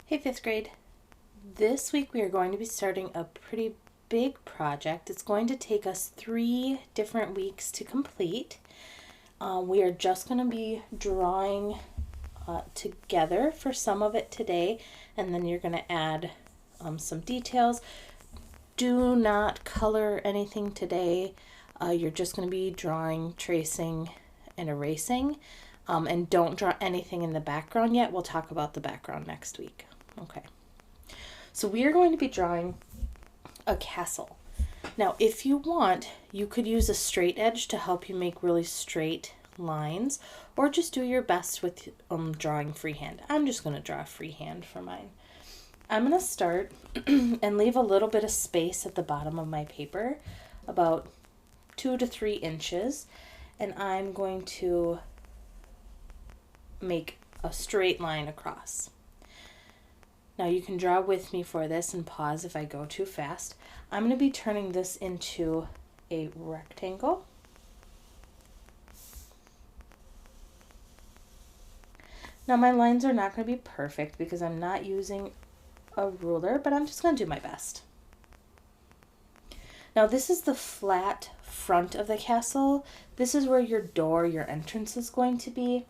Hey, fifth grade. This week we are going to be starting a pretty big project. It's going to take us 3 different weeks to complete. We are just going to be drawing together for some of it today, and then you're going to add some details. Do not color anything today. You're just going to be drawing, tracing, and erasing. And don't draw anything in the background yet. We'll talk about the background next week. Okay. So we are going to be drawing a castle. Now, if you want, you could use a straight edge to help you make really straight lines, or just do your best with drawing freehand. I'm just going to draw freehand for mine. I'm going to start and leave a little bit of space at the bottom of my paper, about 2 to 3 inches, and I'm going to make a straight line across. Now you can draw with me for this and pause if I go too fast. I'm going to be turning this into a rectangle. Now my lines are not going to be perfect because I'm not using a ruler, but I'm just going to do my best. Now this is the flat front of the castle. This is where your door, your entrance is going to be.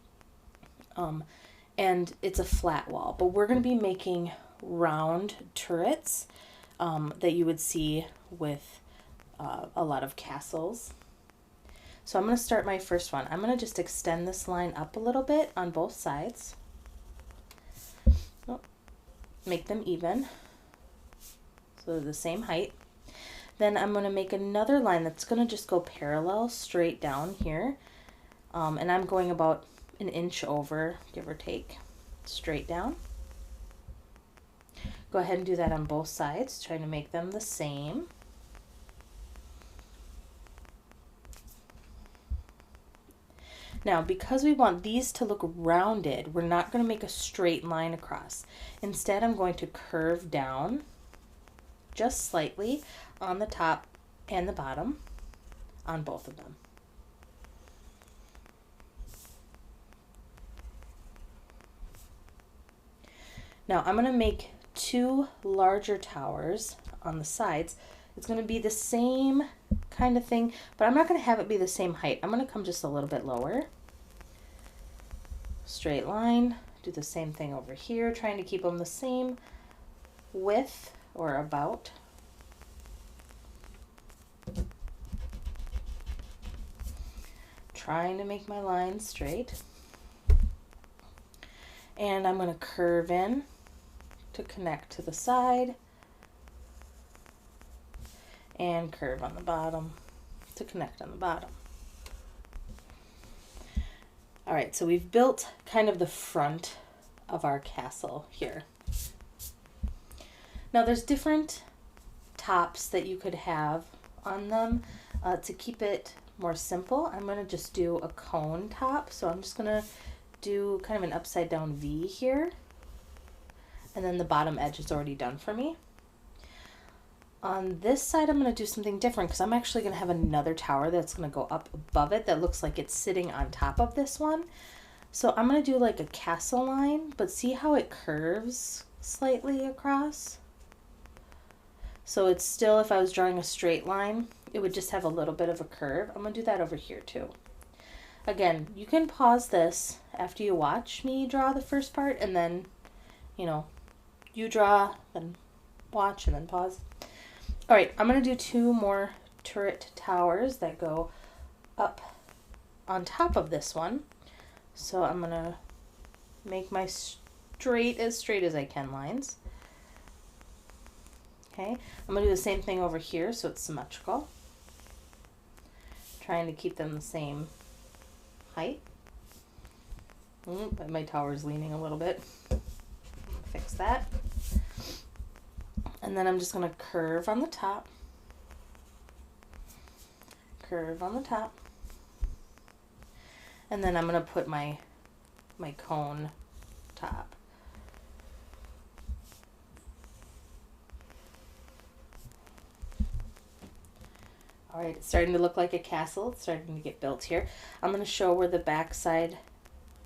And it's a flat wall, but we're going to be making round turrets that you would see with a lot of castles. So I'm going to start my first one. I'm going to just extend this line up a little bit on both sides. Make them even, so they're the same height. Then I'm going to make another line that's going to just go parallel straight down here. And I'm going about an inch over, give or take, straight down. Go ahead and do that on both sides, trying to make them the same. Now, because we want these to look rounded, we're not going to make a straight line across. Instead, I'm going to curve down just slightly on the top and the bottom on both of them. Now I'm going to make 2 larger towers on the sides. It's going to be the same kind of thing, but I'm not going to have it be the same height. I'm going to come just a little bit lower. Straight line. Do the same thing over here, trying to keep them the same width or about. Trying to make my lines straight. And I'm going to curve in to connect to the side, and curve on the bottom to connect on the bottom. All right, so we've built kind of the front of our castle here. Now there's different tops that you could have on them. To keep it more simple, I'm going to just do a cone top. So I'm just going to do kind of an upside down V here. And then the bottom edge is already done for me. On this side, I'm going to do something different because I'm actually going to have another tower that's going to go up above it that looks like it's sitting on top of this one. So I'm going to do like a castle line, but see how it curves slightly across? So it's still, if I was drawing a straight line, it would just have a little bit of a curve. I'm going to do that over here too. Again, you can pause this after you watch me draw the first part, and then, you draw, then watch, and then pause. All right, I'm going to do 2 more turret towers that go up on top of this one. So I'm going to make my straight as I can lines. Okay, I'm going to do the same thing over here so it's symmetrical. Trying to keep them the same height. But my tower's leaning a little bit. Fix that. And then I'm just going to curve on the top. Curve on the top. And then I'm going to put my cone top. All right, it's starting to look like a castle. It's starting to get built here. I'm going to show where the back side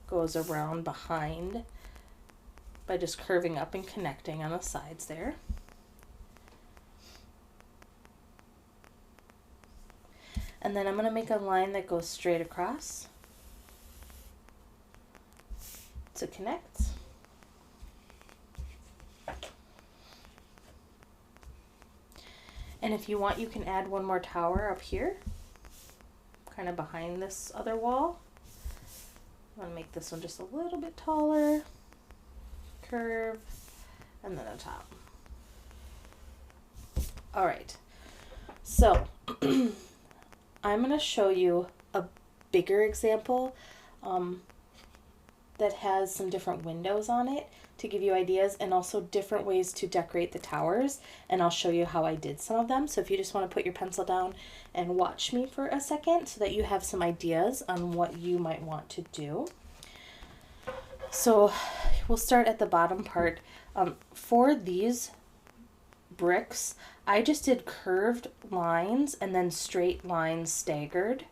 goes around behind by just curving up and connecting on the sides there. And then I'm going to make a line that goes straight across to connect. And if you want, you can add one more tower up here, kind of behind this other wall. I'm going to make this one just a little bit taller, curve, and then a top. All right, so I'm going to show you a bigger example that has some different windows on it to give you ideas, and also different ways to decorate the towers, and I'll show you how I did some of them. So if you just want to put your pencil down and watch me for a second so that you have some ideas on what you might want to do. So we'll start at the bottom part. For these bricks, I just did curved lines and then straight lines staggered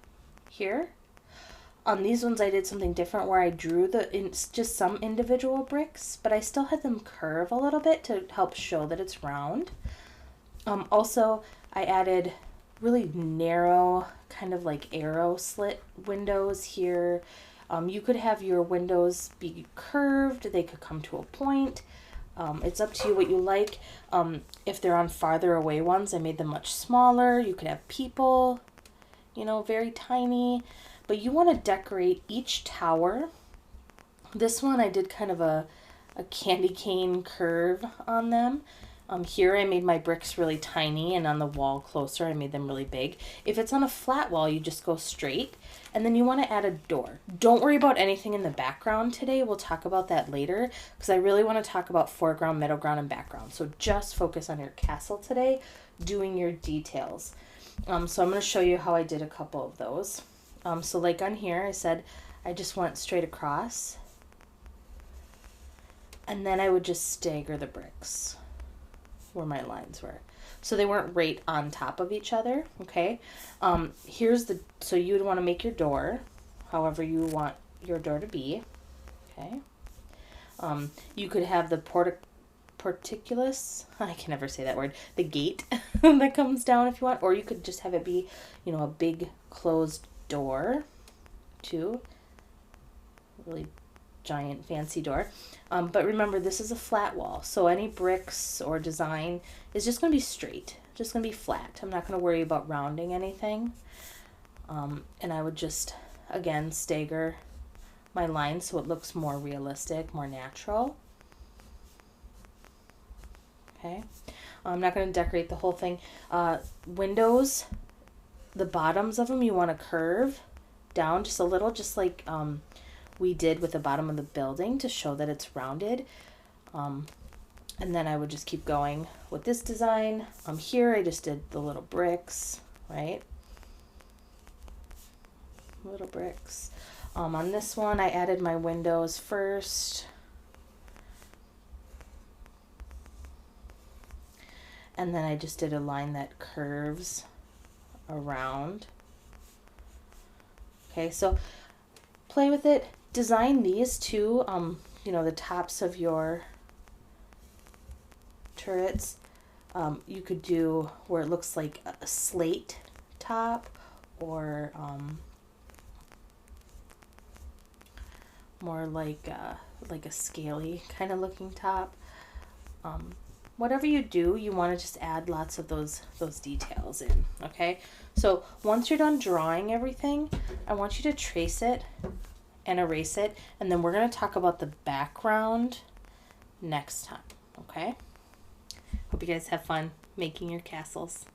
here. On these ones, I did something different where I drew just some individual bricks, but I still had them curve a little bit to help show that it's round. Also, I added really narrow, kind of like arrow slit windows here. You could have your windows be curved. They could come to a point. It's up to you what you like. If they're on farther away ones, I made them much smaller. You could have people, you know, very tiny. But you want to decorate each tower. This one I did kind of a candy cane curve on them. Here I made my bricks really tiny, and on the wall closer I made them really big. If it's on a flat wall, you just go straight, and then you want to add a door. Don't worry about anything in the background today. We'll talk about that later, because I really want to talk about foreground, middle ground, and background. So just focus on your castle today, doing your details. So I'm going to show you how I did a couple of those. So like on here, I said I just went straight across, and then I would just stagger the bricks where my lines were, so they weren't right on top of each other. Okay. So you would want to make your door however you want your door to be. Okay. You could have the porticulus, I can never say that word, the gate that comes down if you want, or you could just have it be, you know, a big closed door too, really giant fancy door. But remember, this is a flat wall, so any bricks or design is just going to be straight, just going to be flat. I'm not going to worry about rounding anything. And I would just, again, stagger my lines so it looks more realistic, more natural. Okay. I'm not going to decorate the whole thing. Windows, the bottoms of them you want to curve down just a little, just like we did with the bottom of the building, to show that it's rounded. And then I would just keep going with this design. Here I just did the little bricks, right? Little bricks. On this one I added my windows first. And then I just did a line that curves around. Okay, so play with it. Design these too, you know, the tops of your turrets. You could do where it looks like a slate top, or more like a scaly kind of looking top. Whatever you do, you want to just add lots of those details in, okay? So once you're done drawing everything, I want you to trace it and erase it, and then we're going to talk about the background next time, okay? Hope you guys have fun making your castles.